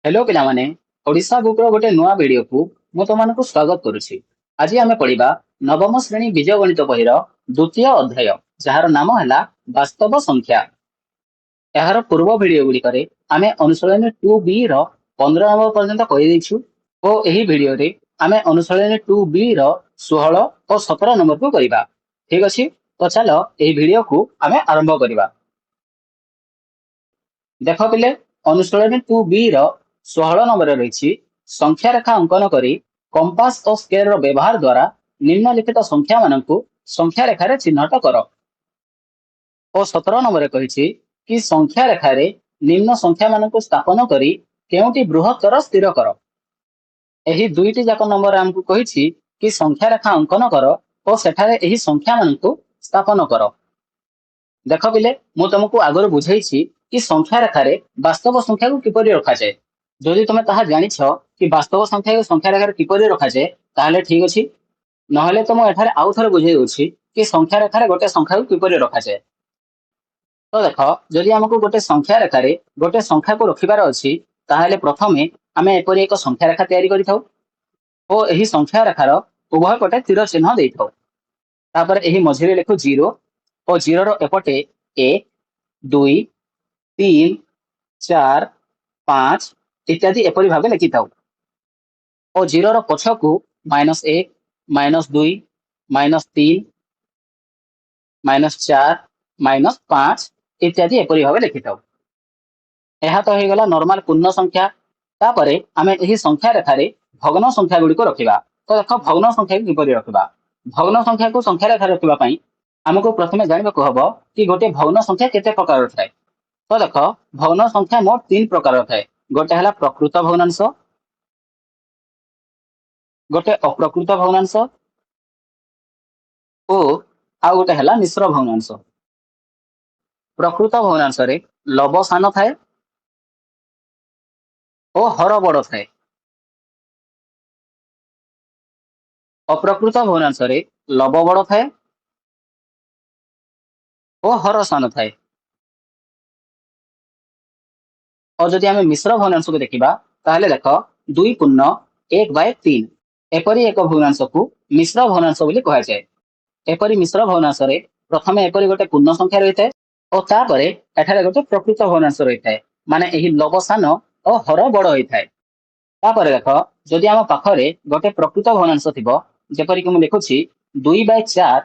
Hello पिलामाने Odisha book रो गोटे नुआ video को मु तुमको स्वागत करुछि। आज आमे पढ़िबा नवम श्रेणी बीज गणित बहिर द्वितीय अध्याय जार नाम हैला वास्तव संख्या। एहार पूर्व वीडियो गुडी करे आमे अनुसरण 2b रो 15 नंबर पर्यंत कहि दैछु ओ एही वीडियो रे आमे अनुसरण 2b रो 16 और 17 नंबर को करिबा। ठीक अछि, तो चलो एही वीडियो को आमे आरंभ करिबा। देख पिले अनुसरण 2b रो 16 नंबर रही संख्या रेखा अंकन करी कंपास और स्केल रो व्यवहार द्वारा निम्नलिखित संख्या मानक संख्या रेखारे चिन्हट कर। और 17 नंबर कही कि संख्या रेखारे निम्न संख्या मानक स्थापन करी केउटी बृहत्तर स्थिर कर। एही दुईटी जाक नंबर आमको कही कि संख्या रेखा अंकन कर और सेठारे एही संख्या मानक स्थापन कर। देख पिले मु तुमको आगर बुझाई कि संख्या रेखारे वास्तव संख्या को किपरि रखा जाए। जदि तुम ताहा जानिछ कि वास्तव संख्या को संख्या रेखारे किपरि रखा जाए ताहले ठीक अछि, नहले तो मु एठारे आउ थरे बुझाई दोछि कि संख्या रेखारे गोटे संख्या को किपरि रखा जाए। तो देख जदि हमको गोटे संख्या रेखारे गोटे संख्या को रखिबार अछि ताहले प्रथमे आमे एपरि एक संख्या रेखा तयारी करिथाउ ओ एही संख्या रेखार उभय पटे तीर चिन्ह देइथाउ। तापर एही मझिरे लिखु 0 और 0 रो एपटे 1 2 3 4 5 इत्यादि एपरि भाबे लिखि थाउ। और 0 रो पछ को -1 -2 -3 -4 -5 इत्यादि एपरि भाबे लिखि थाउ। एहा तो हे गला नॉर्मल पूर्ण संख्या। तापरे आमे एही संख्या रेखारे भग्न संख्या गुडी को रखिबा। तो देखो भग्न संख्या को किपरि रखिबा। भग्न संख्या को संख्या रेखा रखिबा पई हमको प्रथमे जानिबाको हबो कि गोटे भग्न संख्या केते प्रकार थाए। तो देख भग्न संख्या मोट 3 प्रकार थाए। गोटे हला प्रकृत भग्नांश, गोटे अप्रकृत भग्नांश ओ आ गोटे हला मिश्र भग्नांश। प्रकृत भग्नांश रे लव सान थाए ओ हर बड़ थाए। अप्रकृत भग्नांश रे लव बड़ थाए ओ हर सान थाए। और जदि आमे मिश्र भग्नांश को देखिबा ताहले देख 2 पूर्ण 1/3 एपरि एक भग्नांश को मिश्र भग्नांश बोली कहा जाए। एपरि मिश्र भग्नांश रे प्रथमे एपरि गोटे पूर्ण संख्या रहिते और तापरे एठारे गोटे प्रकृत भग्नांश रहिते, माने एही लव सान और हर बड़ होइथाय। तापरे देख जदि आम पाखरे गोटे प्रकृत भग्नांश थिबो जेपरि कि मु लिखुछि 2/4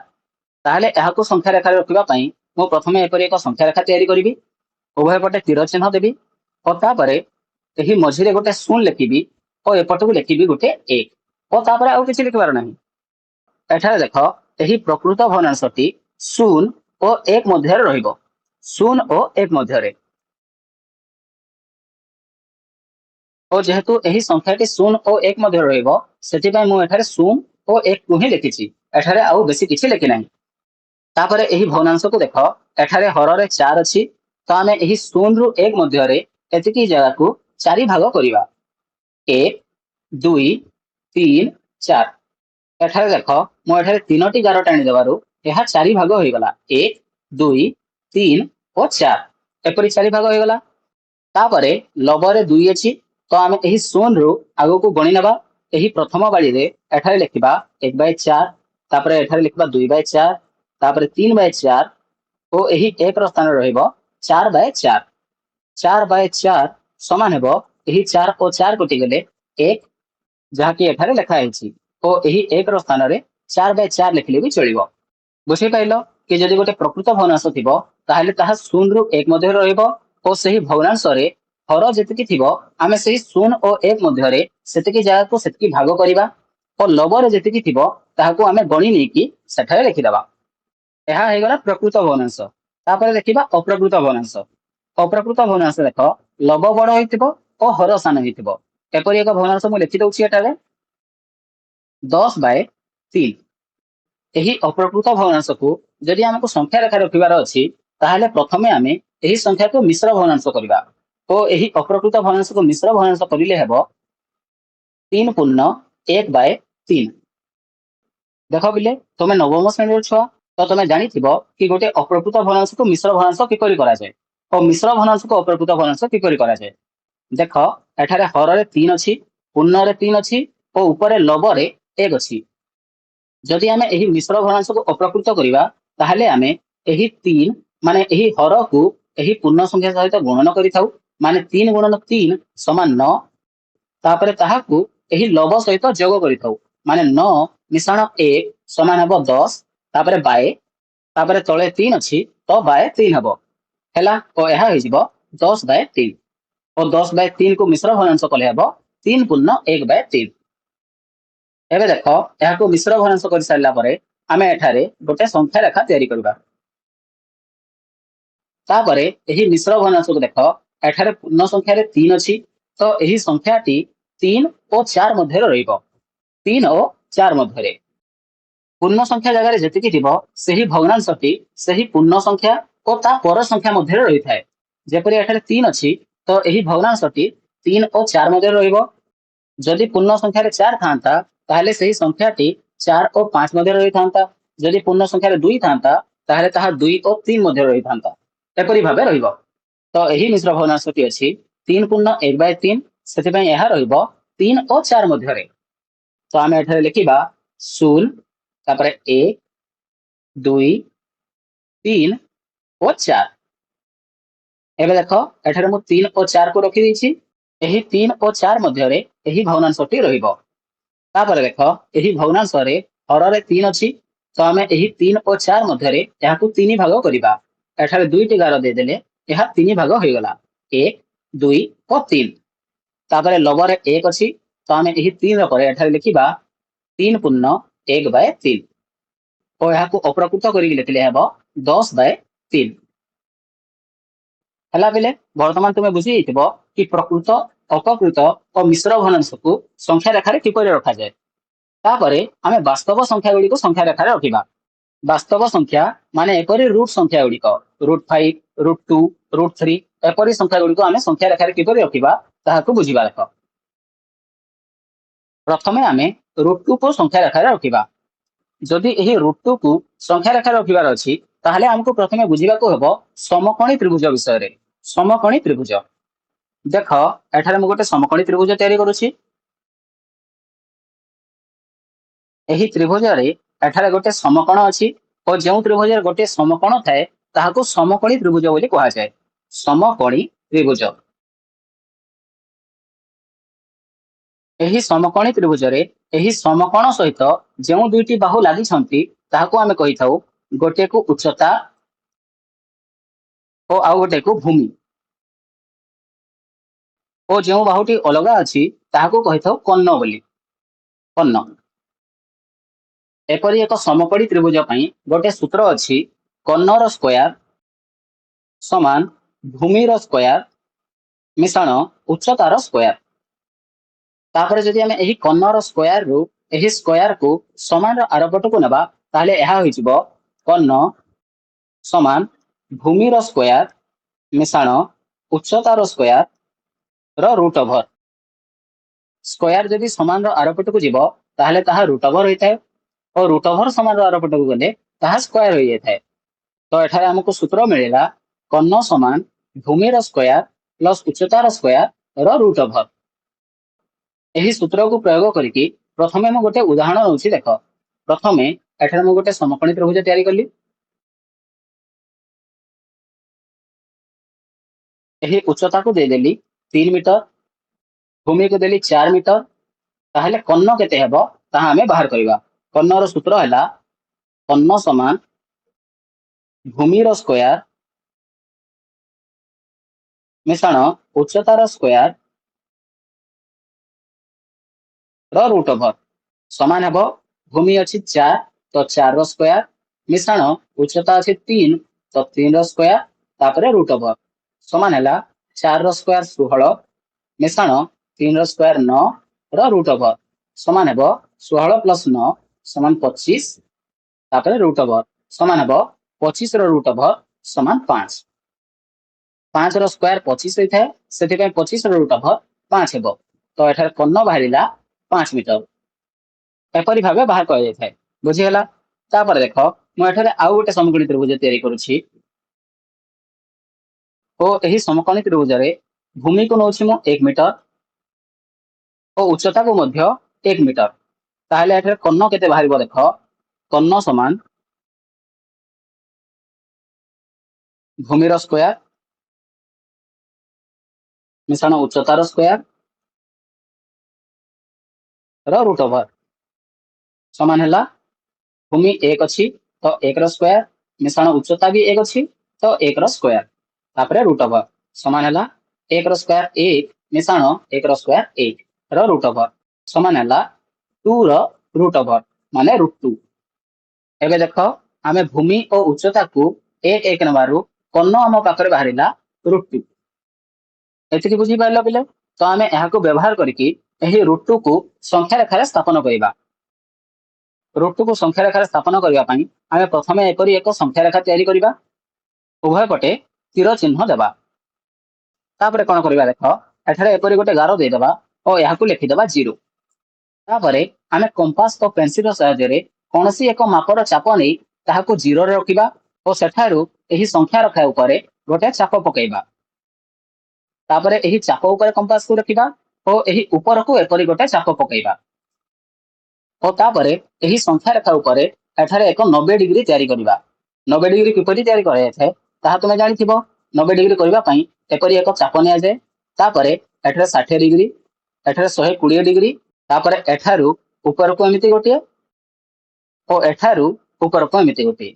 ताहले एहाको संख्या रेखा रखिबा पई मु प्रथमे एपरि एक संख्या रेखा तयारी करिवि, उभय पटे तीर चिन्ह देबी और तापरे एही मझिरे गोटे शून्य लिखिबी और एपटକୁ लिखिबी गोटे 1 और तापरे आउ किछि लिखबार नाही। एठारे देख एही प्रकृत भग्नांशटी 0 और 1 मध्यरे रहिबो। 0 और 1 मध्यरे और जेहेतु एही संख्याटी 0 और 1 मध्य रहिबो सेति पई मु एठारे 0 और 1 को ही लिखिछि। एठारे आउ बेसी किछि लिखि नाही। तापरे एही भग्नांश को देख एठारे हर रे 4 अछि, तो आमे एही 0 रु 1 मध्यरे एतिकी जगह को 4 भाग करिबा। 1 2 3 4 एठारे देख मु एठारे 3टी गार टाणी देबारु एहा 4 भाग होई गला। 1 2 3 और 4 एपरि 4 भाग होई गला। तापरे लबरे 2 अछि, तो आमे एही 0 रु आगो को गणी नेबा। एही प्रथम बाड़ी रे एठारे लिखिबा 1/4, तापरे एठारे लिखिबा 2/4, तापरे 3/4 ओ एही 1 रो स्थान रहिबो 4/4। 4/4 समान हेबो एही 4 और 4 कटि गेले 1 जहा कि एठारे लिखा हेछि ओ एही 1 रो स्थान रे 4/4 लिखले भी चलिबो। बुझि पाइलो कि जदि गोटे प्रकृत भग्नांश थिबो ताहले ताहा 0 रु 1 मध्य रहिबो और सही भग्नांश रे हर जेतिकी थिबो आमे सही 0 और 1 मध्य रे सेतिकी जगह को सेतिकी भाग करिबा और लव रे जेतिकी थिबो ताहाको आमे गणी नै कि सेठारे लिखि देबा। एहा हे गला प्रकृत भग्नांश। तापर देखिबा अप्रकृत भग्नांश। अप्रकृत भग्नांश देख लव बड़ होइतिबो और हर सान होइतिबो। एपरि एक भग्नांश मु लिखि दउछि एटारे 10/3। एही अप्रकृत भग्नांश को जदि हमको संख्या रेखा रखिबार अछि ताहले प्रथमे आमे एही संख्या को मिश्र भग्नांश करिबा और एही अप्रकृत भग्नांश को मिश्र भग्नांश करिले हेबो 3 पूर्ण 1/3। देखो बिले तुमे नवम श्रेणी छुआ तो तुमे जानिथिबो कि गोटे अप्रकृत भग्नांश को मिश्र भग्नांश किपरि करा जाय और मिश्र भग्नांश को अप्रकृत भग्नांश किपरि करा जाय। देख एठारे हर 3 अच्छी पूर्ण 3 अच्छी और ऊपर लब 1 अच्छी जदि आम यही मिश्र भग्नांश को अप्रकृत करवा ताहले आमे यही 3 माने यही हर को यही पूर्ण संख्या सहित गुणन करिथाउ माने 3 गुणन 3 समान 9 तापरे ताहाकू यही लब सहित जोग करिथाउ माने 9 मिश्रण 1 समान हबो 10 तापरे बाय तापरे तळे 3 अछि तो बाय 3 हबो हैला और यह हो 10/3 और 10/3 को मिश्र भग्नांश कले हबो 3 पूर्ण 1/3 एबे देखो यह मिश्र भग्नांश कर सारा पर आम एठारे गोटे संख्या रेखा तैयारी करबा तापरे यही मिश्र भग्नांश को देख एठारे पूर्ण संख्या 3 अच्छी तो यही संख्याटी 3 और 4 मध्य रहिबो 3 और 4 मध्य पूर्ण संख्या जगह जेतिकी थिबो सही भग्नांशटी सही पूर्ण संख्या और ता पर संख्या मध्य रही थाए जेपरि एठारे 3 अच्छी तो यही भग्नांशटी 3 और 4 मध्य रहिबो जदि पूर्ण संख्या 4 थांता ताहले सही संख्याटी 4 और 5 मध्य रही थांता जदि पूर्ण संख्या 2 थांता ताहले ताहा 2 और 3 मध्य रही थांता एपरि भाबे रहिबो तो यही मिश्र भग्नांशटी अछि 3 पूर्ण 1/3 सेति पय यह रहिबो 3 और 4 मध्य रे तो आमे एठारे लिखिबा 0 तापरे 1 2 3 और 4 एबे देखो एठारे मु 3 और 4 को रखि दैछि एही 3 और 4 मध्य रे एही भग्नांशटी रहिबो तापर देख यही भग्नांश हर 3 अच्छी तो आम यही 3 और 4 मध्य यहाँ 3 भाग करवा एठारे 2टी गार देदेले यह 3 भाग हो गला 1 2 और 3 तापर लबर 1 अच्छी तो आम यही 3 एठारे लिखा 3 पूर्ण 1/3 और यहाँ अप्रकृत कर लिखले हे 10/3 है पे बर्तमान तुम्हें बुझी कि प्रकृत अपकृत और मिश्र भग्नांश को संख्या रेखार किपर रखा जाए तापरे आमे वास्तव संख्या गुड़ी को संख्या रेखार रखा वास्तव संख्या माने एपरी रूट संख्या गुड़ी √5 √2 √3 एपरी संख्या गुड़ी को आमे संख्या रेखार किपर रखा ताहाको बुझिबा देख प्रथमे आमे √2 को संख्या रेखार रखा जदि यही √2 को संख्या रेखार रखिबार अछि ताहले हमको प्रथमे बुझिबा को हेबो समकोणी त्रिभुज विषय रे समकोणी त्रिभुज देख एठारे मु गोटे समकोणी त्रिभुज तैयारी करूछि एही त्रिभुज रे एठारे गोटे समकोण अछि और जो त्रिभुज गोटे समकोण थाए ताहाको समकोणी त्रिभुज बोली कहा जाए समकोणी त्रिभुज एही समकोणी त्रिभुज रे एही समकोण सहित जो दुईटी बाहु लागि छंती ताहाको आमे कहि थाउ गोटे को उच्चता और आउ गोटे को भूमि और जो बाहुटी अलग अछि ताहाको कहि थाउ कर्ण बोली कर्ण एपरी एक समकोणी त्रिभुज पई गोटे सूत्र अछि कर्णर स्क्वायर समान भूमिर स्क्वायर मिश्रण उच्चतार स्क्वायर तापर जदि आमे एही कर्णर स्क्वायर रु एही स्क्वायर को समान आरपट को नेबा ताहले एहा होइजिबो कर्ण समान भूमिर स्क्वायर मिश्रण उच्चतार स्क्वायर र रूट ओवर स्क्वायर जदि समान आरपट को जीवो ताहले ताहा रूट ओवर होइथाय और रूट ओवर समान आरपट को गले ताहा स्क्वायर होई जाय तो एठारे हमको सूत्र मिलेला कर्ण समान भूमिर स्क्वायर प्लस उच्चतार स्क्वायर र रूट ओवर एही सूत्र को प्रयोग करके प्रथमे मु गोटे उदाहरण होछि देख प्रथमे एठारे मु गोटे समकोणी त्रिभुज तैयारी करली एही उच्चता को दे देली 3 मीटर भूमि को देली 4 मीटर ताहले कर्ण केते हेबो ताहा हमें बाहर करबा कर्णर सूत्र हैला कर्ण समान भूमिर स्क्वायर मिश्रण उच्चतार स्क्वायर र रूट ओवर समान हेबो भूमि अछि 4 तो 4 रो स्क्वायर मिश्रण उच्चता अछि 3 तो 3 रो स्क्वायर तापरे रूट ओवर समान हैला 4 रो स्क्वायर 16 मिश्रण 3 रो स्क्वायर 9 रो रूट ओवर समान हेबो 16 प्लस 9 समान 25 तापरे रूट ओवर समान हेबो 25 रो रूट ओवर समान 5 5 रो स्क्वायर 25 होई थाए सेति पे 25 रो रूट ओवर 5 हेबो तो एठार कर्ण बाहरिला 5 मीटर एपरी भाबे बाहर कर जाय थाए बुझी हला तापर देखो मु एठारे आउ गोटे समकोणी त्रिभुज तैयारी करूछि ओ एही समकोणी त्रिभुज रे भूमि को नौछि मु 1 मीटर और उच्चता को मध्य 1 मीटर ताहले एठरे कर्ण केते बाहरिबो देख कर्ण समान भूमिर स्क्वायर मिश्रण उच्चतार स्क्वायर रूट ओवर समान है भूमि 1 अच्छी तो 1 रो स्क्वायर मिश्रण उच्चता भी 1 अच्छी तो 1 रो स्क्वायर तापरे रूट ओवर समान है 1 रो स्क्वायर 1 मिश्रण 1 रो स्क्वायर 1 रो रूट ओवर समान है 2 रो रूट ओवर माने √2। एबे देखो आमे भूमि और उच्चता को 1 1 नबारु कर्ण आम पाखरे बाहरिला √2 एतिकी बुझी पाइल पिले। तो आमे एहाको व्यवहार करिकी एही √2 को संख्या रेखारे स्थापन करिबा। √2 को संख्या रेखारे स्थापन करिबा पई आमे प्रथमे एपरि एक संख्या रेखा तयारी करिबा उभय पटे तीर चिन्ह देबा तापरे कोन करिबा देखो एठारे एपरि गोटे गारो दे देबा और एहाको लिखि देबा 0 तापरे आमे कंपास और पेंसिल सहायता रे कोनसी एक मापर चाप नै ताहाको 0 रे रखिबा और सेठारु एही संख्या रेखा उपरे गोटे चाप पकेइबा तापरे एही चाप उपरे कंपास को रखिबा और एही ऊपर को एपरि गोटे चाप पकेइबा और तापरे एही संख्या रेखा उपरे एठारे एक 90 डिग्री तयारी करिबा। 90 डिग्री किपरि तयारी करा जाय ताहा तुमे जानिथिबो। 90 डिग्री करिबा पई एपरि एक चाप निया जाय तापरे एठारे 60 डिग्री एठारे 120 डिग्री तापरे एठारु ऊपर को एमिति गोटे और एठारु ऊपर को एमिति गोटे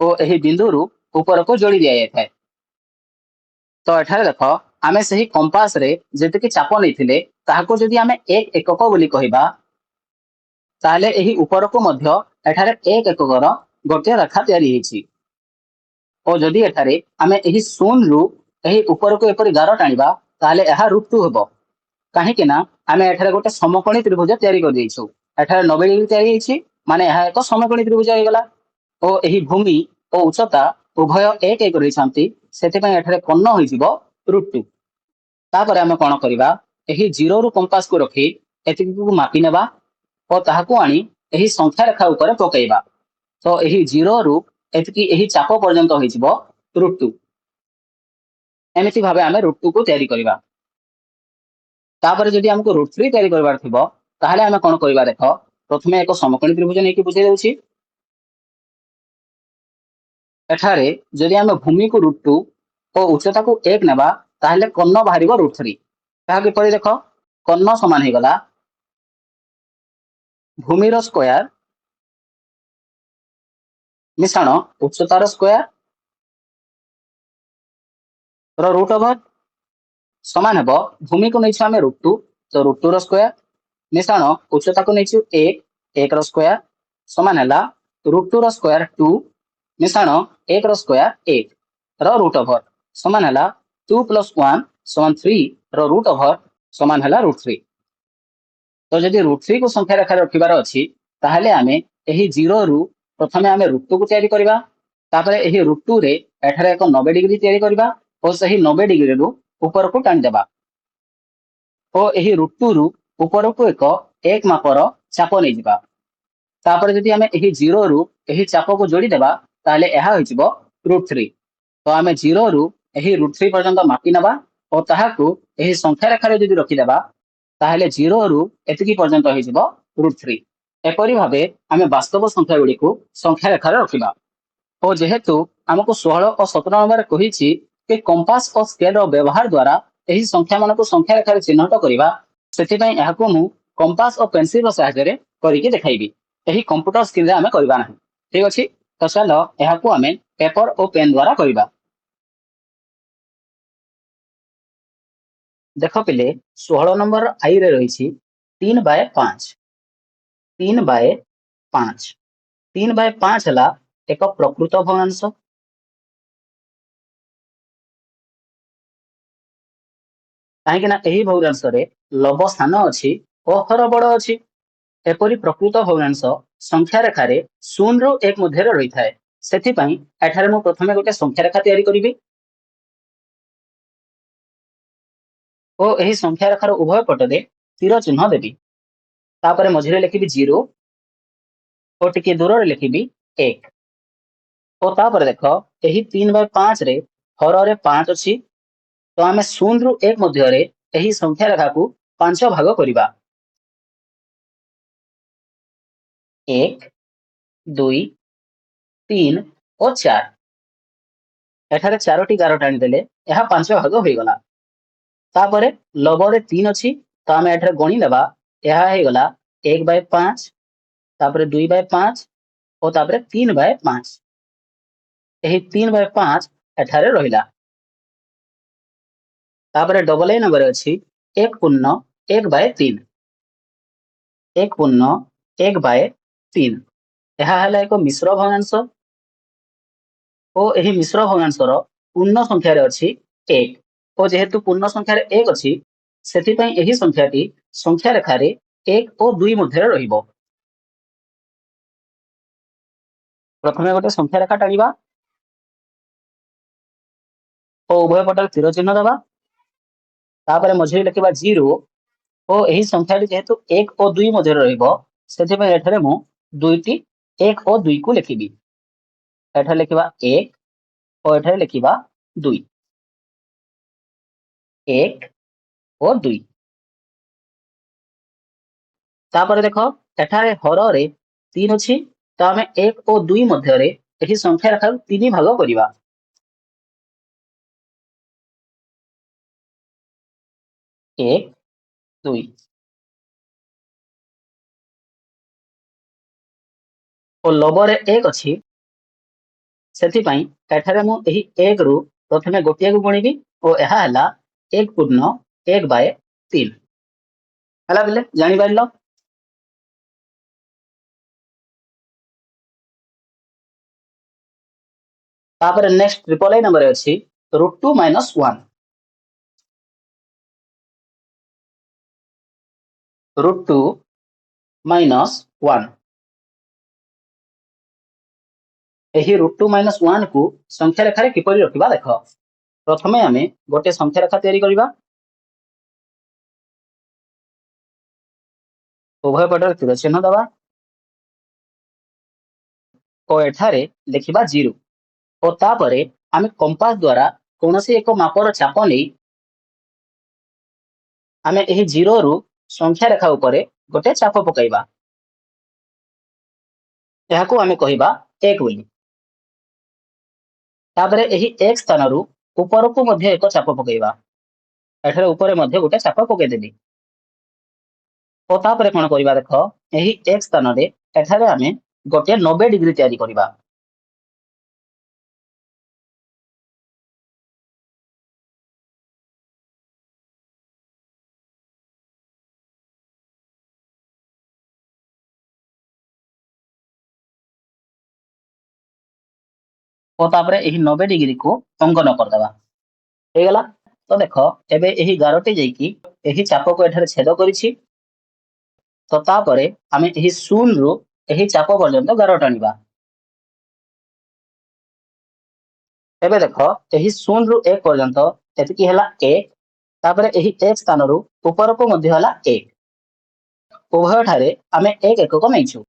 और एही बिंदुरु ऊपर को जोड़ी दिया जाय। तो एठारे देखो आमे सही कंपास रे जेते कि चाप नैथिले ताहाको जदि आमे एक एकक बोली कहिबा ताले एही ऊपर को मध्य एठारे एक एककर गोटे रेखा तयारी हेछि और जदि एठारे आमे एही शून्य रु एही ऊपर को एपरि गार टाणिबा ताले एहा √2 हेबो काहे कि ना आमे एठारे गोटे समकोणी त्रिभुज तयारी कर देइछु। एठारे 90 डिग्री तयारी हेछि माने एहा एक समकोणी त्रिभुज हे गेला और एही भूमि और उच्चता उभय 1 1 रहिसंती सेते पय एठारे कर्ण होई जिवो √2 तापरे आमे कोन करिबा एही 0 रु कंपास को रखी एतिकी को मापी नेबा और ताहाको आनी एही संख्या रेखा ऊपर पकेइबा तो एही 0 रु एतिकी एही चाप पर्यंत होई जिवो √2 एमिति भाबे आमे √2 को तयारी करिबा। तापरे जदि हमको √3 तयारी करबार थिबो ताहाले आमे कोन करिबा देखो प्रथमे एक समकोणी त्रिभुज नेकी बुझाइ देउछि एठारे जदि आमे भूमि को √2 और उच्चता को 1 नेबा ताहाले कर्ण बाहरिबो √3 ताहा कि परि देखो कर्ण समान हे गला भूमिर स्क्वायर मिश्रण उच्चतार स्क्वायर रूट ओवर समान हेबो भूमि को नैछु आमे √2 तो √2 रो स्क्वायर मिश्रण उच्चता को नैछु 1 1 रो स्क्वायर समान हैला √2 रो स्क्वायर 2 मिश्रण 1 रो स्क्वायर 1 रो रूट ओवर समान हैला 2 + 1 = 3 रो रूट ओवर समान हैला √3। तो जदि √3 को संख्या रेखा रखिबार अछि ताहाले आमे एही 0 रु प्रथमे आमे √2 को तयारी करिबा तापरे एही √2 रे एठारे एक 90 डिग्री तयारी करिबा और सही 90 डिग्री रु ऊपर को टाणी देबा और एही √2 रु ऊपर को एक मापर चाप नै जिबा तापरे जदि आमे एही 0 रु एही चाप को जोड़ी देबा ताले एहा होई जिवो √3 तो आमे 0 रु एही √3 पर्यंत मापी नबा और ताहाकू एही संख्या रेखा रे जदि रखि देबा ताहले 0 रु एतिकी पर्यंत होई जिवो √3 एपरि भाबे आमे वास्तव संख्या गुडी को संख्या रेखा रे रखिबा और जेहेतु हमको 16 और 17 नंबर कहिछि कि कंपास और स्केल रो व्यवहार द्वारा एही संख्या मन को संख्या रेखा रे चिन्हित करिबा सेति पई एहाको मु कंपास और पेंसिल रो सहायता रे करिके देखाइबी एही कंप्यूटर स्क्रीन रे आमे करबा नाही ठीक अछि। तो चलो एहाको आमे पेपर और पेन द्वारा करिबा। देखो पिले 16 नंबर आई रे रहिछि 3/5 3/5 3/5 हला एक प्रकृत भग्नांश काहे कि ना एही भग्नांश रे लव स्थान अछि और हर बड़ अछि एपरि प्रकृत भग्नांश संख्या रेखा रे 0 रु 1 मध्ये रही थाए सेति पई एठारे मु प्रथमे गोटे संख्या रेखा तयारी करिबी और एही संख्या रेखार उभय पटरे तीर चिन्ह देबी तापरे मझिरे लिखिबी 0 और टिके दूर रे लिखिबी 1 और तापरे देखो एही 3/5 रे हर रे 5 अछि तो आम 0 रु 1 मध्य यही संख्या रेखा को 5 भाग करवा 1 2 3 और 4 एठारे 4टी गार टाणीदेले यह 5 भाग हो गला तापरे लबरे 3 अच्छी तो आम एठारे गणी लेबा यह हो गला 1/5 तापरे 2/5 और तापरे 3/5 यही 3/5 एठारे रहिला तापरे डबल ए नंबर अच्छी 1 पूर्ण 1/3 1 पूर्ण 1/3 यह है एक मिश्र भग्नांश और यही मिश्र भग्नांशर पूर्ण संख्यार अच्छी 1 और जेहेतु पूर्ण संख्यार 1 अच्छी सेथिपई यही संख्याटी संख्या रेखार 1 और 2 मध्य रहिबो प्रथमे गोटे संख्या रेखा टाणीबा और उभय पटर तीर चिन्ह देबा तापरे मझिरे लिखिबा 0 और यही संख्याटी जेहेतु 1 और 2 मध्य रहिबो सेथिपई एठारे मु दुईटी 1 और 2 को लिखिबी एठारे लिखिबा 1 और एठारे लिखिबा 2 1 और 2 तापर देख एठारे हर रे 3 अच्छी तो आम 1 और 2 मध्य यही संख्या रेखा 3 भाग करवा 1 2 और लबरे 1 अच्छी सेथिपई एठारे मु एही 1 रु प्रथमे गोटिया को गणिबी और यह है 1 पूर्ण 1/3 हला बिले जानि पारिलो तापर नेक्स्ट ट्रिपल आई नंबर अच्छी √2 - 1 √2 - 1 यही √2 - 1 को संख्या रेखा किपरि रखिबा देख प्रथमे आमे गोटे संख्या रेखा तैयारी करिबा उभय पटर तीर चिन्ह दबा और एठारे लिखिबा 0 और तापरे आमे कंपास द्वारा कोनोसी एक मापर चाप नहीं आमे एही 0 रु संख्या रेखा उपरे गोटे चाप पकाइबा याको आमे कहिबा 1 बोली तापरे एही 1 स्थान रु ऊपर को मध्य एक चाप पकाइबा एठारे ऊपर मध्य गोटे चाप पकाइ देबी और तापरे कोन करिबा देख एही 1 स्थान रे एठारे आमे गोटे 90 डिग्री तैयारी करिबा और तापरे एही 90 डिग्री को अंकन कर देबा हे गला तो देख एबे एही गारटी जेकी एही चाप को एठारे छेद करिछि तो तापरे आमे एही 0 रु एही चाप पर्यंत गार टाणीबा एबे देख एही 0 रु 1 पर्यंत एतिकी हला 1 तापरे एही 1 स्थान रु ऊपर को मध्य हला 1 उभय ठारे आमे 1 एकक नैछु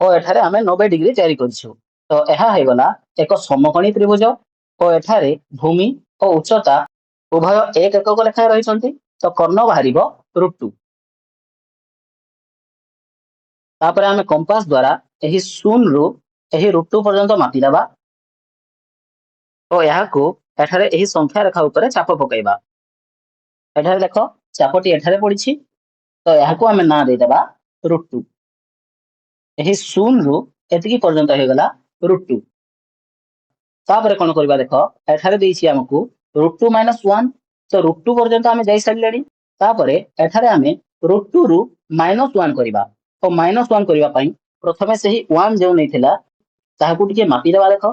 और एठारे आमे 90 डिग्री तैयारी करछु तो यह है गला एक समकोणी त्रिभुज और एठारे भूमि और उच्चता उभय 1 एकक लेखा रही तो कर्ण बाहर √2 तापरे आमे कंपास द्वारा एही 0 रु एही √2 पर्यंत मापी देबा और याको एठारे एही संख्या रेखा ऊपर चाप पकाइबा एठारे देखो चापटी एठारे पड़िछि तो याको आमे ना दे देबा √2 एही 0 रु एतिकी पर्यंत हे गला √2 तापरे कोन करबा देखो एठारे देइछि हमकु √2 - 1 तो √2 पर्यंत आमे जाई सारलेडी तापरे एठारे आमे √2 रु -1 करबा तो -1 करबा पई प्रथमे सेही 1 जो नैथिला ताहाकु टिके मापी देबा देखो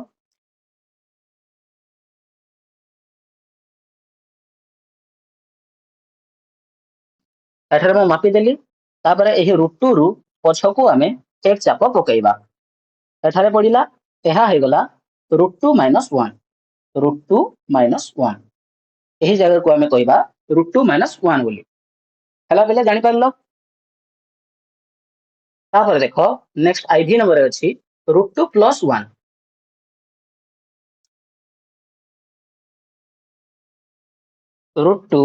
एठारे मैं मापी देली तापरे एही √2 रु पछकु आमे एक चाप पकाइबा एठारे पड़िला एहा हे गला √2 - 1 √2 - 1 यही जगह को आमे कहबा √2 - 1 बोली हला बेले जानि पारलो तापर देखो नेक्स्ट आईवी नंबर अछि √2 + 1 √2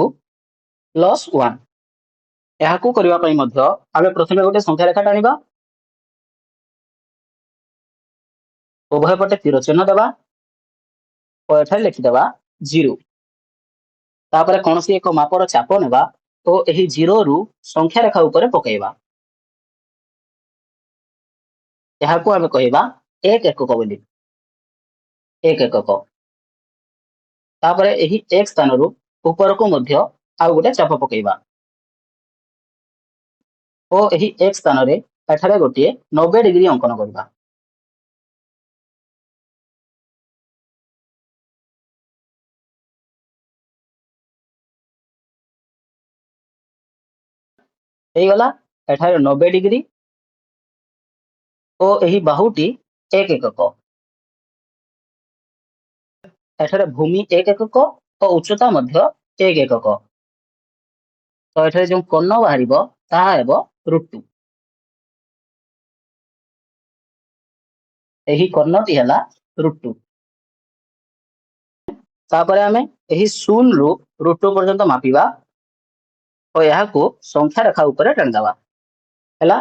ପ୍ଲସ୍ 1 ଏହାକୁ କରିବା ପାଇଁ ମଧ୍ୟ ଆମେ ପ୍ରଥମେ ଗୋଟେ ସଂଖ୍ୟା ରେଖା ଟାଣିବା, ଉଭୟ ପଟେ ତୀର ଚିହ୍ନ ଦେବା ଓ ଏଠାରେ ଲେଖିଦେବା 0। ତାପରେ କୌଣସି ଏକ ମାପର ଚାପ ନେବା ଓ ଏହି 0ରୁ ସଂଖ୍ୟା ରେଖା ଉପରେ ପକାଇବା। ଏହାକୁ ଆମେ କହିବା 1 ଏକକ ବୋଲି, 1 ଏକକ। ତାପରେ ଏହି 1 ସ୍ଥାନରୁ ଉପରକୁ ମଧ୍ୟ ଆଉ ଗୋଟେ ଚାପ ପକାଇବା ଓ ଏହି 1 ସ୍ଥାନରେ ଏଠାରେ ଗୋଟିଏ 90 ଡିଗ୍ରୀ ଅଙ୍କନ କରିବା। ହେଇଗଲା, ଏଠାରେ 90 ଡିଗ୍ରୀ ଓ ଏହି ବାହୁଟି 1 ଏକକ। ଏଠାରେ ଭୂମି 1 ଏକକ ଓ ଉଚ୍ଚତା ମଧ୍ୟ 1 ଏକକ। ତ ଏଠାରେ ଯେଉଁ କର୍ଣ୍ଣ ବାହାରିବ ତାହା ହେବ √2। ଏହି କର୍ଣ୍ଣଟି ହେଲା √2। ତାପରେ ଆମେ ଏହି 0ରୁ √2 ପର୍ଯ୍ୟନ୍ତ ମାପିବା ଓ ଏହାକୁ ସଂଖ୍ୟା ରେଖା ଉପରେ ଟାଣିଦେବା। ହେଲା,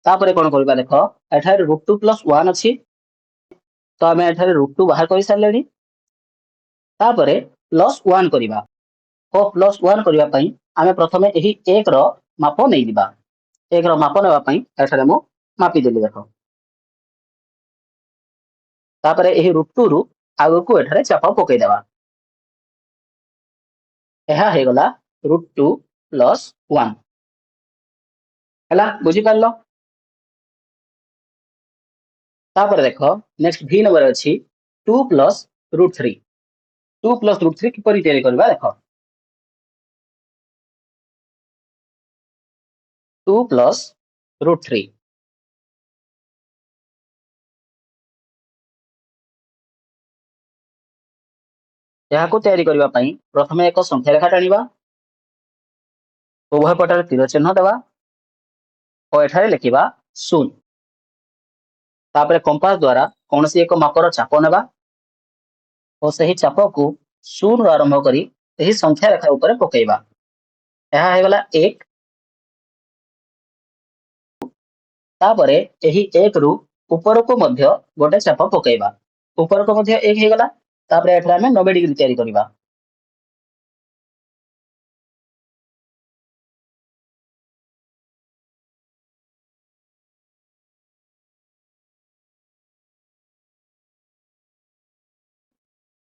ତାପରେ କଣ କରିବା ଦେଖ, ଏଠାରେ √2 ପ୍ଲସ୍ 1 ଅଛି, ତ ଆମେ ଏଠାରେ √2 ବାହାର କରି ସାରିଲେଣି। ତାପରେ ପ୍ଲସ୍ 1 କରିବା ଓ ପ୍ଲସ୍ 1 କରିବା ପାଇଁ ଆମେ ପ୍ରଥମେ ଏହି 1 ର ମାପ ନେଇଯିବା। 1 ର ମାପ ନେବା ପାଇଁ ଏଠାରେ ମୁଁ ମାପିଦେଲି ଦେଖ। ତାପରେ ଏହି √2ରୁ ଆଗକୁ ଏଠାରେ ଚାପ ପକେଇଦେବା। ଏହା ହେଇଗଲା √2 ପ୍ଲସ୍ 1। ହେଲା, ବୁଝିପାରିଲ? ତାପରେ ଦେଖ, ନେକ୍ସଟ ଭି ନମ୍ବର ଅଛି 2 ପ୍ଲସ୍ √3। 2 ପ୍ଲସ୍ √3 କିପରି ତିଆରି କରିବା ଦେଖ। 2 ପ୍ଲସ୍ √3। ଏହାକୁ ତିଆରି କରିବା ପାଇଁ ପ୍ରଥମେ ଏକ ସଂଖ୍ୟା ରେଖା ଟାଣିବା, ଉଭୟ ପଟରେ ତୀର ଚିହ୍ନ ଦେବା ଓ ଏଠାରେ ଲେଖିବା 0। ତାପରେ କମ୍ପାସ ଦ୍ୱାରା କୌଣସି ଏକ ମାପର ଚାପ ନେବା ଓ ସେହି ଚାପକୁ 0ରୁ ଆରମ୍ଭ କରି ଏହି ସଂଖ୍ୟା ରେଖା ଉପରେ ପକାଇବା। ଏହା ହେଇଗଲା 1। ତାପରେ ଏହି 1ରୁ ଉପରକୁ ମଧ୍ୟ ଗୋଟେ ଚାପ ପକାଇବା। ଉପରକୁ ମଧ୍ୟ 1 ହେଇଗଲା। ତାପରେ ଏଠାରେ ଆମେ 90 ଡିଗ୍ରୀ ତିଆରି କରିବା।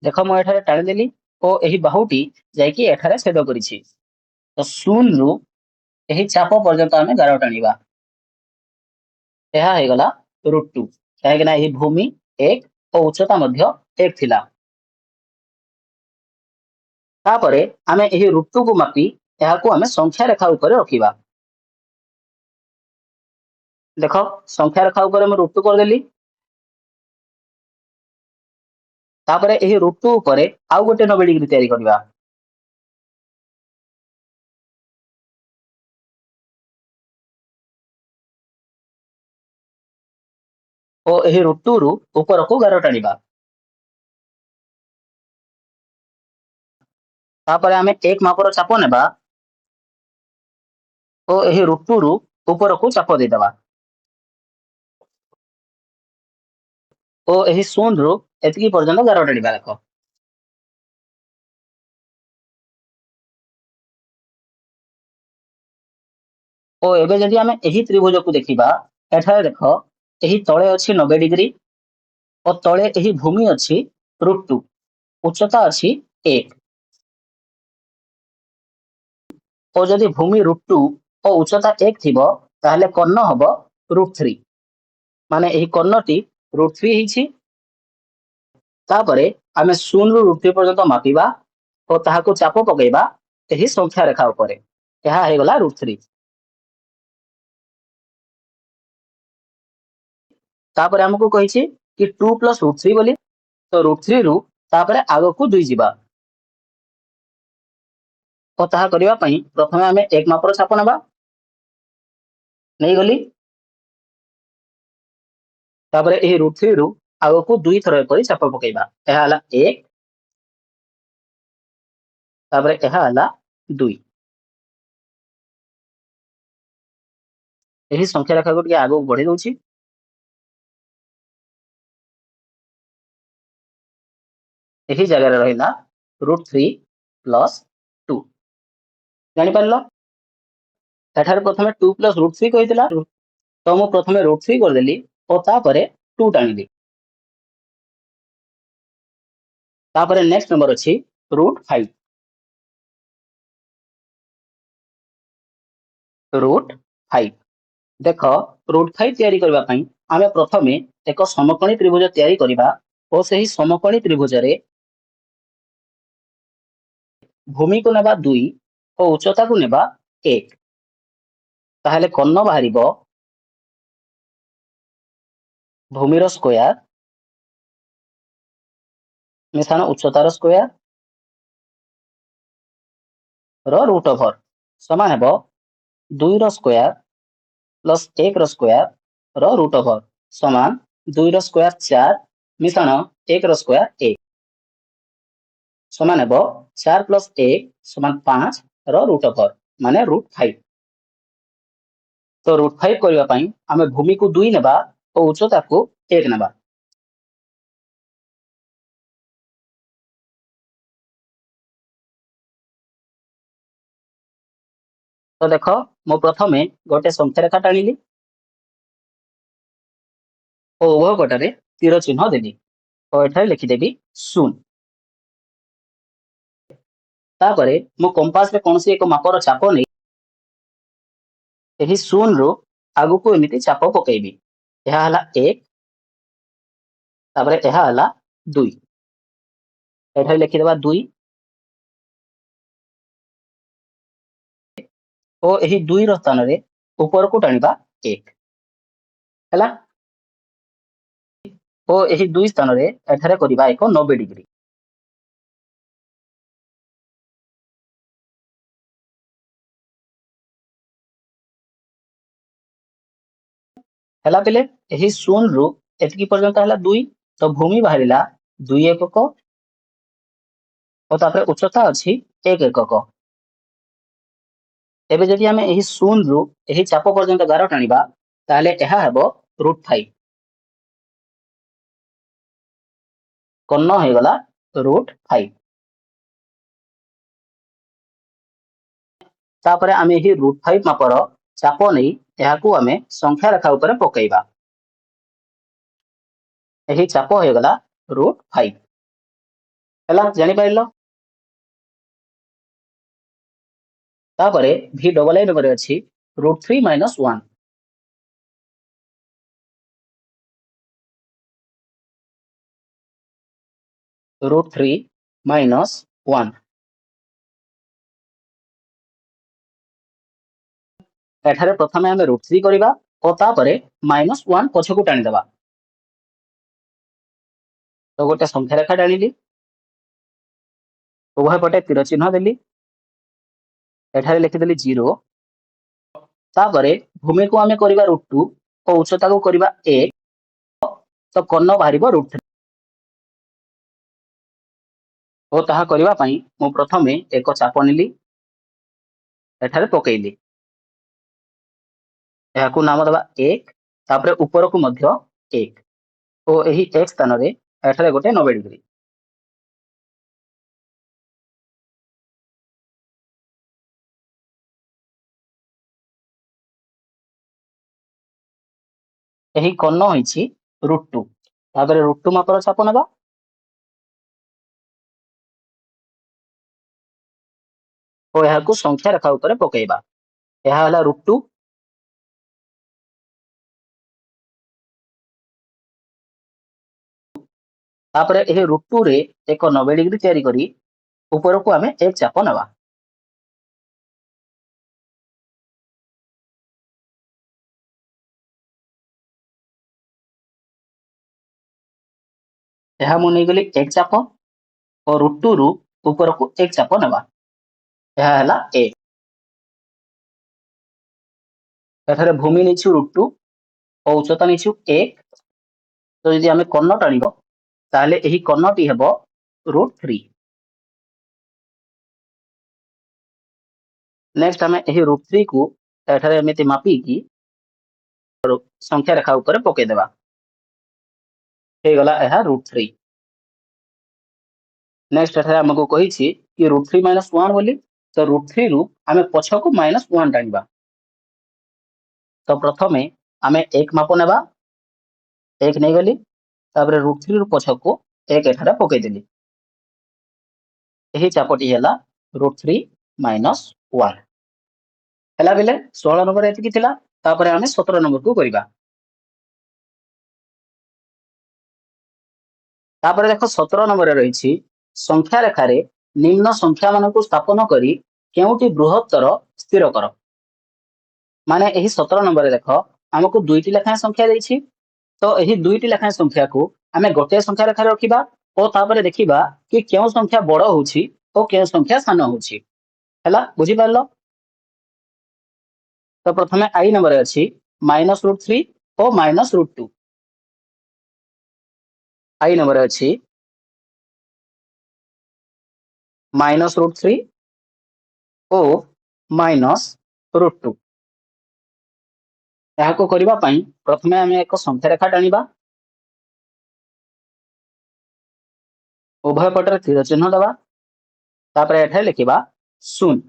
ଦେଖ, ମୁଁ ଏଠାରେ ଟାଣିଦେଲି ଓ ଏହି ବାହୁଟି ଯାଇକି ଏଠାରେ ଛେଦ କରିଛି। ତ 0ରୁ ଏହି ଚାପ ପର୍ଯ୍ୟନ୍ତ ଆମେ ଗାର ଟାଣିବା। ଏହା ହେଇଗଲା √2, କାହିଁକିନା ଏହି ଭୂମି 1 ଓ ଉଚ୍ଚତା ମଧ୍ୟ 1 ଥିଲା। ତାପରେ ଆମେ ଏହି √2କୁ ମାପି ଏହାକୁ ଆମେ ସଂଖ୍ୟା ରେଖା ଉପରେ ରଖିବା। ଦେଖ, ସଂଖ୍ୟା ରେଖା ଉପରେ ମୁଁ √2 କରିଦେଲି। ତାପରେ ଏହି √2 ଉପରେ ଆଉ ଗୋଟେ 90 ଡିଗ୍ରୀ ତିଆରି କରିବା। ଓ ଏହି √2ରୁ ଉପରକୁ ଗାର ଟାଣିବା। ତାପରେ ଆମେ 1 ମାପର ଚାପ ନେବା ଓ ଏହି √2ରୁ ଉପରକୁ ଚାପ ଦେଇଦେବା ଓ ଏହି 0ରୁ ଏତିକି ପର୍ଯ୍ୟନ୍ତ ଗାର ଟାଣିବା। ଦେଖ, ଓ ଏବେ ଯଦି ଆମେ ଏହି ତ୍ରିଭୁଜକୁ ଦେଖିବା, ଏଠାରେ ଦେଖ, ଏହି ତଳେ ଅଛି 90 ଡିଗ୍ରୀ ଓ ତଳେ ଏହି ଭୂମି ଅଛି √2, ଉଚ୍ଚତା ଅଛି 1। ଓ ଯଦି ଭୂମି √2 ଓ ଉଚ୍ଚତା 1 ଥିବ, ତାହେଲେ କର୍ଣ୍ଣ ହବ √3। ମାନେ ଏହି କର୍ଣ୍ଣଟି √3 ହେଇଛି। ତାପରେ ଆମେ 0ରୁ √3 ପର୍ଯ୍ୟନ୍ତ ମାପିବା ଓ ତାହାକୁ ଚାପ ପକେଇବା ଏହି ସଂଖ୍ୟା ରେଖା ଉପରେ। ଏହା ହେଇଗଲା √3। ତାପରେ ଆମକୁ କହିଛି କି 2 ପ୍ଲସ୍ √3 ବୋଲି, ତ √3ରୁ ତାପରେ ଆଗକୁ 2 ଯିବା ଓ ତାହା କରିବା ପାଇଁ ପ୍ରଥମେ ଆମେ 1 ମାପର ଚାପ ନେବା, ନେଇଗଲି। ତାପରେ ଏହି √3ରୁ ଆଗକୁ 2 ଥର ଏପରି ଚାପ ପକେଇବା। ଏହା ହେଲା 1 तापर यह है 2 यही संख्या रेखा को टिके आगो बढ़ी दउछि यही जगह रे रहिला √3 प्लस 2 जानि पारलो एठारे प्रथमे 2 प्लस √3 कहितला तो मु प्रथमे √3 कर देली और तापरे 2 टाणिली तापरे नेक्स्ट नंबर अछि √5 √5 देख √5 तैयारी करबा पई आमे प्रथमे एक समकोणी त्रिभुज तैयारी करिबा और सही समकोणी त्रिभुज रे भूमि को नेबा 2 और उच्चता को नेबा 1 ताहले कर्ण बाहरिबो भूमिर स्क्वायर मिशाण उच्चतार स्क्वायर रूट ओवर समान हेबो 2 रो स्क्वायर प्लस 1 रो स्क्वायर रूट ओवर समान 2 रो स्क्वायर 4 मिशाण 1 रो स्क्वायर 1 समान हेबो 4 प्लस 1 समान 5 रूट ओवर माने √5 तो √5 करबा पई आमे भूमि को 2 नेबा और उच्चता को 1 नेबा तो देख मु प्रथमे गोटे संख्या रेखा टाणिली और उभय पटरे तीर चिन्ह देली और एठारे लिखिदेवी 0 तापरे मु कंपास रे कोनसी एक मापर चाप नै एही 0 रो आगु को एमिति चाप पकेइबी यह हला 1 तापरे यह हला 2 एठारे लिखिदेबा 2 और एही 2 रो स्थान रे ऊपर को टाणिबा 1 हला और एही 2 स्थान रे एठारे करिबा एक 90 डिग्री हला बेले एही 0 रो एतकी पर्यंत हला 2 तो भूमि बाहरिला 2 एकक और तापर उच्चता अछि 1 एकक एबे जदि हमें एही 0 रो एही चाप पर्यंत गार टाणिबा ताले एहा हेबो √5 कर्ण हे गला √5 तापरे आमे एही √5 मापर चाप नै एहाकू आमे संख्या रेखा ऊपर पकेइबा एही चाप हे गला √5 हला जानि पाइलो तापरे v डबल आई रे अछि √3 - 1 √3 - 1 एठारे प्रथमे आमे √3 करिबा और तापरे -1 पछकु टाणी देबा तो गोटे संख्या रेखा टाणिली उभय पटे तीर चिन्ह देली एठारे लिखिदेली 0 तापरे भूमि को आमे करिबा √2 और उच्चता को करिबा 1 तो कर्ण बाहरिबो √3 और ताहा करिबा पई मु प्रथमे एक चाप नेली एठारे पकेइली एहाकू नाम देबा 1 तापरे ऊपर को मध्य 1 और एही 1 स्थान रे एठारे गोटे 90 डिग्री एही कर्ण होइछि √2 तापरे √2 मापर चाप नेबा और एहाकू संख्या रेखा ऊपर पकेइबा एहा हला √2 तापरे एही √2 रे एक 90 डिग्री तैयारी करी ऊपर को आमे एक चाप नेबा एहा मु नै गली एक चाप और √2 रु ऊपर को एक चाप नेबा एहा हला 1 एठारे भूमि नेछु √2 और उच्चता नेछु 1 तो यदि आमे कर्ण टाणिबो ताले एही कर्णटी हेबो √3 नेक्स्ट आम √3 को एठारे एमती मापिकी संख्या रेखा ऊपर पकईदेवा गला √3। नेक्स्ट एठारे आमको कही कि √3 - 1 बोली, तो √3 रु आम पछ को -1 टाणिबा। तो प्रथमे आम एक माप नेबा, एक नहीं गली, तापर √3 रु पछ को एक एठारे पकईदेली। यही चापटी है √3 - 1 है बेले 16 नंबर एतिकी थिला। तापर आम 17 नंबर को करबा। तापर देख 17 नंबर रही संख्या रेखार निम्न संख्या मान स्थापन करी केउटी बृहत्तर स्थिर कर। माने यही 17 नंबर देख आमको दुईटी लेखाएं संख्या देछि, तो यही दुईटी लेखाएं संख्या को आम गोटे संख्या रेखा रखिबा और तापर देखिबा कि केउ संख्या बड़ होछि और केउ संख्या सान होछि। हैला बुझी पारलो। तो प्रथमे आई नंबर अछि -√3 और -√2। आई नंबर अछि -√3 और -√2। याको करिबा पई प्रथमे आमे एक संख्या रेखा टाणिबा, उभय पटर तीर चिन्ह दबा, तापर एठारे लिखिबा 0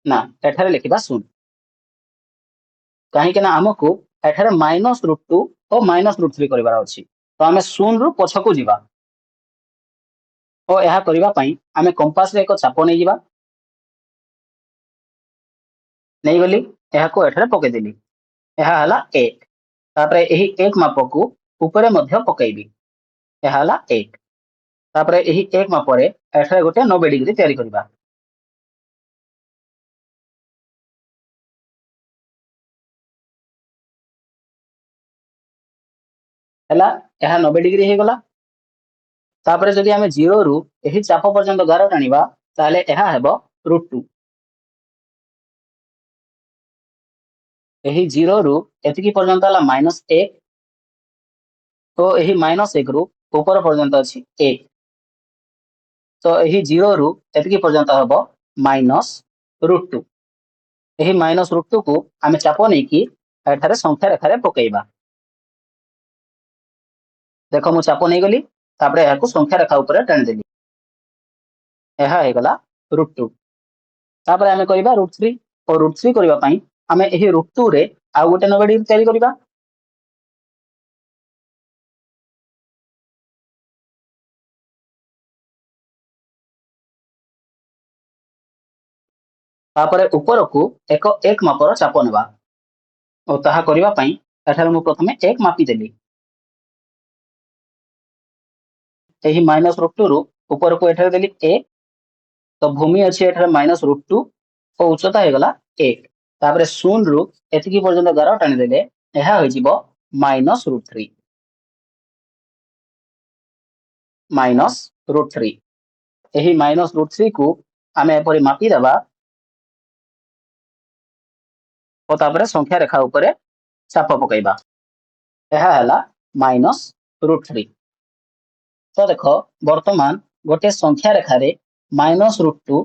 ना एठारे लिखिबा 0। कहीं ना आमको एठारे -√2 और -√3 करिबार अछि, तो आमे 0 रु पछकु जिबा और यह करिबा पई आमे कंपास रे एक चाप नै जिबा। नहीं गली यहाको एठारे पके देली, यह हला 1। तापर यही 1 माप को ऊपर मध्य पकेइबी, यह हला 1। तापर यही 1 माप रे एठारे गोटे 90 डिग्री तैयारी करबा। हैला यह 90 डिग्री हे गला। तापर जदि आमे 0 रु यही चाप पर्यंत गार टाणिबा ताले यह हेबो √2। यही 0 रु एतिकी पर्यंत हला -1, तो यही -1 रु ऊपर पर्यंत अछि 1, तो यही 0 रु एतिकी पर्यंत हबो -√2। यही -√2 को आमे चाप नै कि एठारे संख्या रेखा पकेइबा। देखो मु चाप नहीं गली, तापर यह संख्या रेखा ऊपर टाणी देली, यह हे गला √2। तापर आमे करिबा √3 और √3 करिबा पई आमे एही √2 रे आ गोटे 90 डिग्री तैयारी करिबा। तापर ऊपर को एक मापर चाप नेबा और ताहा करिबा पई एठारे मु प्रथमे 1 मापी देली। एही -√2 रु ऊपर को एठारे देली 1, तो भूमि अछि एठारे -√2 और उच्चता हे गला 1। तापर 0 रु एतिकी पर्यंत गार टाणी देले यह हो जिवो -√3 -√3। यही -√3 को आमे एपरि मापी देबा और तापर संख्या रेखा ऊपर चाप पकेइबा, यह हला -√3। तो देख वर्तमान गोटे संख्या रेखार -√2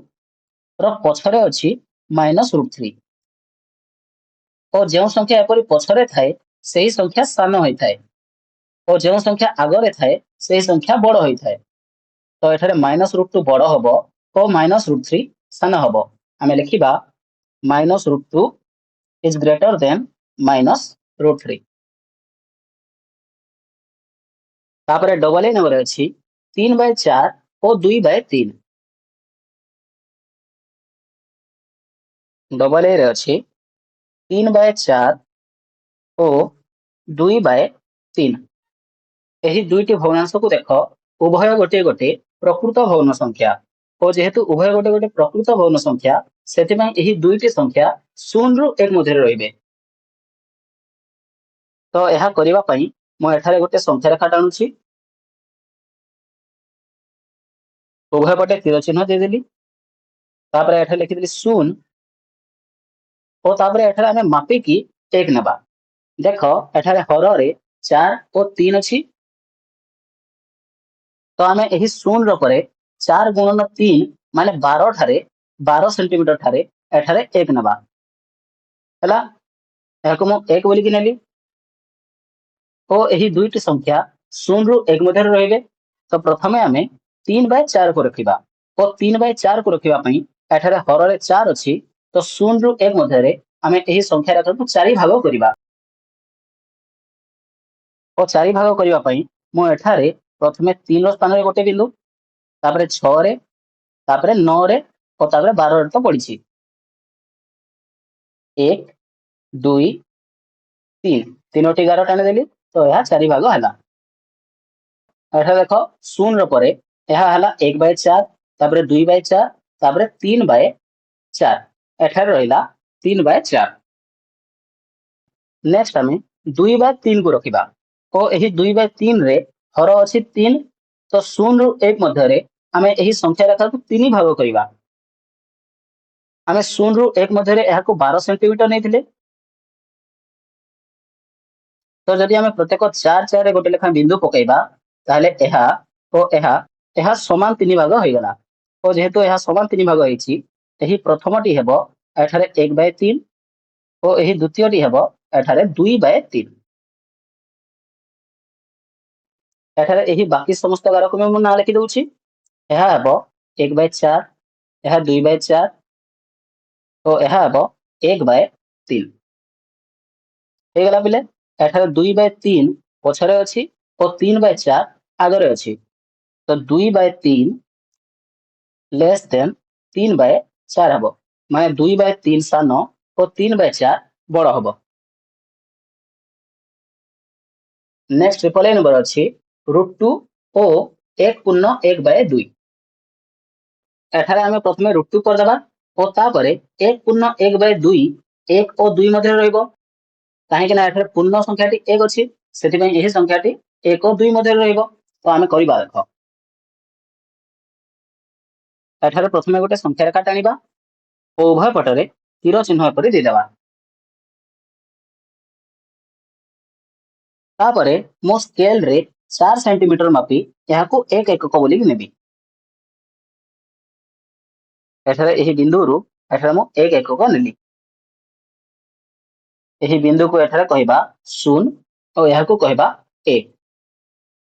पछरे अछि -√3 और जो संख्या एपरि पछरे थाए सही संख्या सान होइथाए और जो संख्या आगरे थाए सही संख्या बड़ होइथाए। तो एठारे -√2 बड़ हबो और -√3 सान हबो। आमे लिखिबा -√2 इज ग्रेटर देन -√3। तापर डबल ए नंबर अछि 3/4 और 2/3। डबल ए रे अछि 3/4 और 2/3। यही दुईटी भग्नांश को देख उभय गोटे गोटे प्रकृत भग्न संख्या और जेहेतु उभय गोटे गोटे प्रकृत भग्न संख्या सेतिबाई यही दुईटी संख्या 0 रु 1 मध्य रहिबे। तो यह करिबा पई मु एठारे गोटे संख्या रेखा टाणुछि, उभय पटे तीर चिन्ह दे देली, तापर एठारे लिखि देली 0 और तापर एठारे आमे मापी की 1 नेबा। देखो एठारे हर रे 4 और 3 अछि, तो आमे यही 0 रो परे 4 गुणन 3 माने 12 ठारे 12 सेंटीमीटर ठारे एठारे 1 नबा हला याको मु 1 बोली कि नेली ओ एही दुईटी संख्या 0 रु 1 मध्ये रहिबे तो प्रथमे आमे 3/4 को रखिबा ओ 3/4 को रखिबा पई एठारे हररे 4 अछि तो 0 रु 1 मध्ये रे आमे एही संख्या राखु 4 भाग करिबा ओ 4 भाग करिबा पई मु एठारे प्रथमे 3 रो स्थान रे गोटे बिंदु तापरे 6 रे तापरे 9 रे और तापरे 12 रे तो पडिछि 1 2 3 तीनोटी गार टाणी देली तो यह 4 भाग हला एठा देखो 0 रो परे यह हला 1/4 तापरे 2/4 तापरे 3/4 एठारे रहिला 3/4 नेक्स्ट आमे 2/3 को रखिबा ओ एही 2/3 रे हर अछि 3 तो 0 रु 1 मध्ये रे आमे एही संख्या रेखा को 3 भाग करिबा आमे 0 रु 1 मध्ये रे एहा को 12 सेंटीमीटर नेथिले तो जदि आमे प्रत्येक 4 रे गोटे लेखा बिंदु पकेइबा ताहले एहा ओ एहा एहा समान 3 भाग होई गला तो जेहेतु एहा समान 3 भाग होईछि एही प्रथमटी हेबो एठारे 1/3 ओ एही द्वितीयटी हेबो एठारे 2/3 एठारे एही बाकी समस्त गार को मैं ना लिखि दउछि एहा हेबो 1/4 एहा 2/4 तो एहा हेबो 1/3 हे गला बिले एठारे 2/3 पछरे अछि और 3/4 आगरे अछि तो 2/3 लेस देन 3/4 हबो माने 2/3 सान और 3/4 बड़ हबो नेक्स्ट ट्रिपल ए नंबर अछि √2 ओ 1/1/2 एठारे आमे प्रथमे √2 कर देबा और तापरे 1/1/2 1 और 2 मध्ये रहइबो काहे कि ना एठारे पूर्ण संख्याटी 1 अछि सेति पई एही संख्याटी 1 और 2 मध्ये रहइबो तो आमे करिबा देखो एठारे प्रथमे गोटे संख्या रेखा टाणीबा ओ उभय पटरे तीर चिन्ह परि दे देबा तापरे मो स्केल रे 4 सेंटीमीटर मापी याको 1 एकक बोली नेबी एठारे एही बिंदु रु एठारे मो 1 एकक नेली एही बिंदु को एठारे कहबा 0 और याको कहबा 1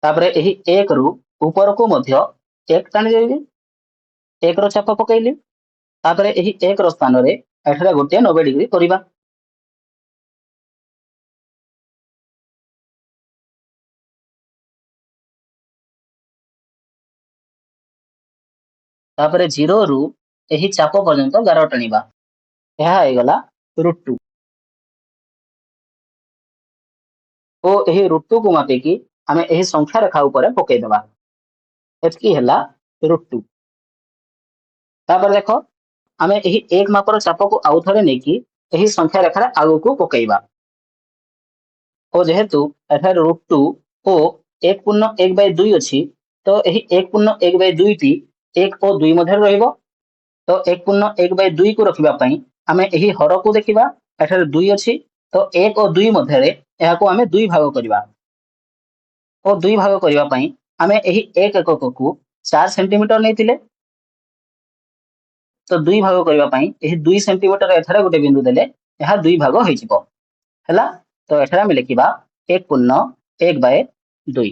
तापरे एही 1 रु ऊपर को मध्य 1 टाणी देबी 1 रो चाप पकेइली तापरे एही 1 रो स्थान रे एठारे गोटे 90 डिग्री करिबा तापरे 0 रु एही चाप पर्यंत गार टाणीबा यह आइगला √2 ओ एही √2 को मापिकी आमे एही संख्या रेखा ऊपर पकेइ देबा एतकी हला √2 तापर देखो आमे एही 1 मापर चाप को आउ थरे नेकी एही संख्या रेखा आगु को पकेइबा ओ जेहेतु एठारे √2 ओ 1/1/2 अछि तो एही 1/1/2 टी 1 और 2 मध्ये रहइबो तो 1/1/2 को रखिबा पई आमे एही हर को देखिबा एठारे 2 अछि तो 1 और 2 मध्ये रे एहा को आमे 2 भाग करिबा ओ 2 भाग करिबा पई आमे एही 1 एकक को 4 सेंटीमीटर नेथिले तो 2 भाग करिबा पई एही 2 सेंटीमीटर एठारे गोटे बिंदु देले एहा 2 भाग होई जिवो हला तो एठारे आमे लिखिबा 1/1/2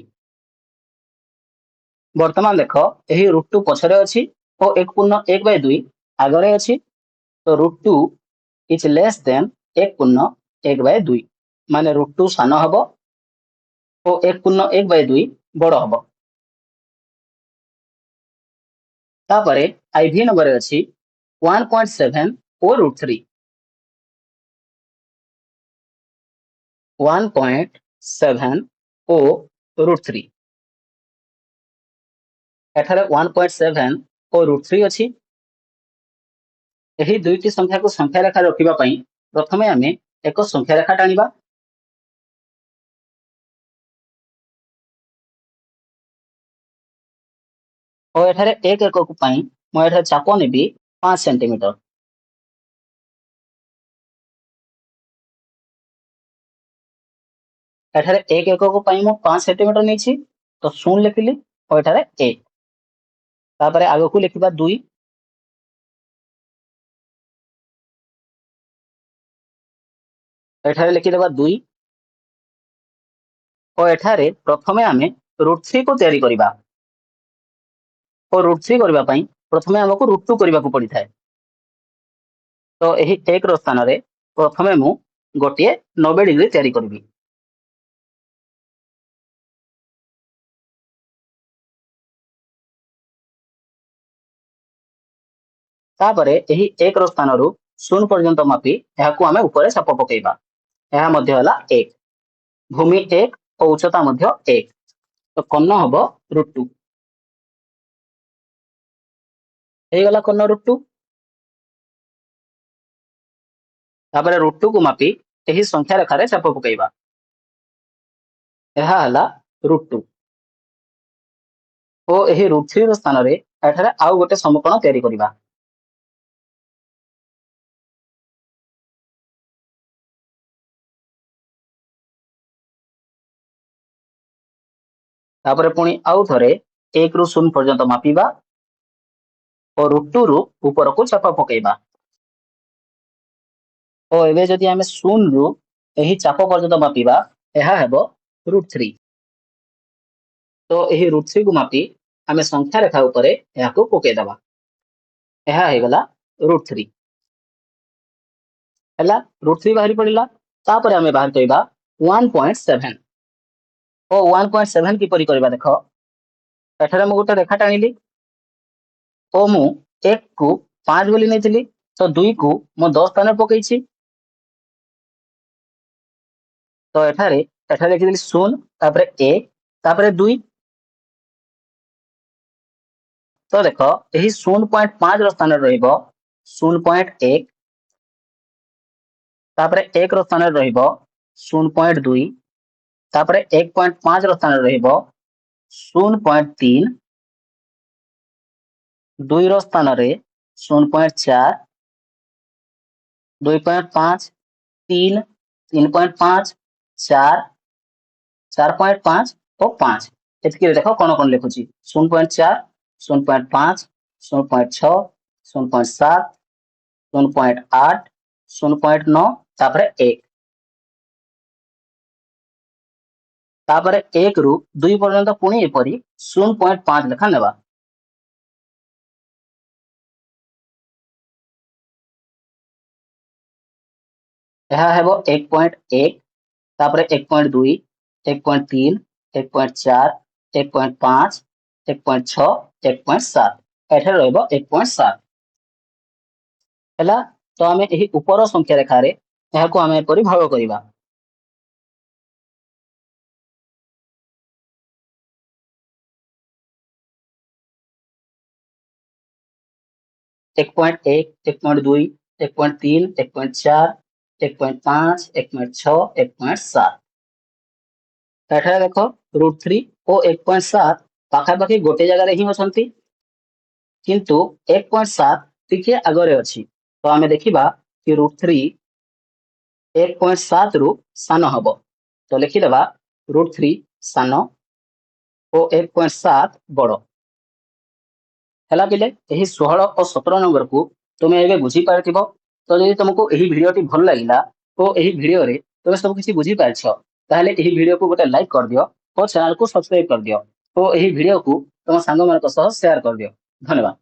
वर्तमान देखो एही √2 पछरे अछि ओ 1/1/2 आगरे अछि तो √2 इज लेस देन 1/1/2 माने √2 सान हबो ओ 1/1/2 बड़ हबो तापरे आईवी नंबर अछि 1.7 ओ √3 1.7 ओ √3 एठारे 1.7 ओ √3 अछि एही दुईटी संख्या को संख्या रेखा रखिबा पई प्रथमे आमे एक संख्या रेखा टाणीबा और एठारे 1 एकक पई मो एठारे चाप नेबी 5 सेंटीमीटर एठारे 1 एकक पई मो 5 सेंटीमीटर नेछि तो 0 लिखिली और एठारे 1 तापरे आगो को लिखिबा 2 एठारे लिखिदेबा 2 और एठारे प्रथमे आमे √3 को तैयारी करिबा और √3 करबा पई प्रथमे हमकु √2 करबा को पड़ी थाए। तो एही 1 रो स्थान रे प्रथमे मु गोटिए 90 डिग्री तैयारी करबी। तापरे एही 1 रो स्थान रु 0 पर्यंत मापी एहाकु आमे ऊपर छाप पकेइबा। एहा मध्य हला 1 भूमि 1 और उच्चता मध्य 1 तो कर्ण हबो √2 हे गला कर्ण √2। तापरे √2 को मापी एही संख्या रेखा रे छाप पकेइबा। एहा हला √2 ओ एही √3 रो स्थान रे एठारे आउ गोटे समकोण तैयारी करिबा। तापरे पुणी आउ थरे 1 रु 0 पर्यंत मापिबा और √2 रु ऊपर को छाप पकेइबा। ओ एबे जदि आमे 0 रु एही चाप पर्यंत मापिबा एहा हेबो √3 तो एही √3 को मापी आमे संख्या रेखा ऊपर एहाको पकेइ दबा। एहा हे गला √3 हला √3 बाहरी पड़िला। तापरे आमे बाहर कइबा 1.7 ओ 1.7 की परि करबा देखो एठारे मु गोटे रेखा टाणिली ओ मु 1 को 5 बोली नेतिली तो 2 को मु 10 स्थान पकेइछि तो एठारे लिखिदेली 0 तापरे 1 तापरे 2 तो देखो एही 0.5 रो स्थान रहिबो 0.1 तापरे 1 रो स्थान रहिबो 0.2 तापरे 1.5 रो स्थान रहिबो 0.3 2 रो स्थान रे 0.4 2.5 3 3.5 4 4.5 और 5 एतकी देखो कोन कोन लिखुची 0.4 0.5 0.6 0.7 0.8 0.9 तापरे 1 तापरे 1 रु 2 पर्यंत पुणी एपरी 0.5 लेखा नेबा। एहा हेबो 1.1 तापरे 1.2 1.3 1.4 1.5 1.6 1.7 एठारे रहइबो 1.7 हला। तो आमे एही ऊपर संख्या रेखा रे एहाको आमे एपरी भाग करिबा 1.1 1.2 1.3 1.4 1.5 1.6 1.7 एठारे देखो √3 और 1.7 पाखापाखि गोटे जगह रे ही अछंती किंतु 1.7 टिके आगरे अछि तो आमे देखिबा कि √3 1.7 रु सान हबो तो लिखिदेबा √3 सान और 1.7 बड़ हला पिले एही 16 और 17 नंबर को तुमे एबे बुझी पारथिबो। तो यदि तुमको एही भिडियोटी भल लागिला तो एही भिडियो रे तुमे सब किछि बुझी पारछो ताहले एही भिडियो को गोटे लाइक कर दियो और चैनल को सब्सक्राइब कर दियो तो एही भिडियो को तुम सांग मानक सह शेयर कर दियो। धन्यवाद।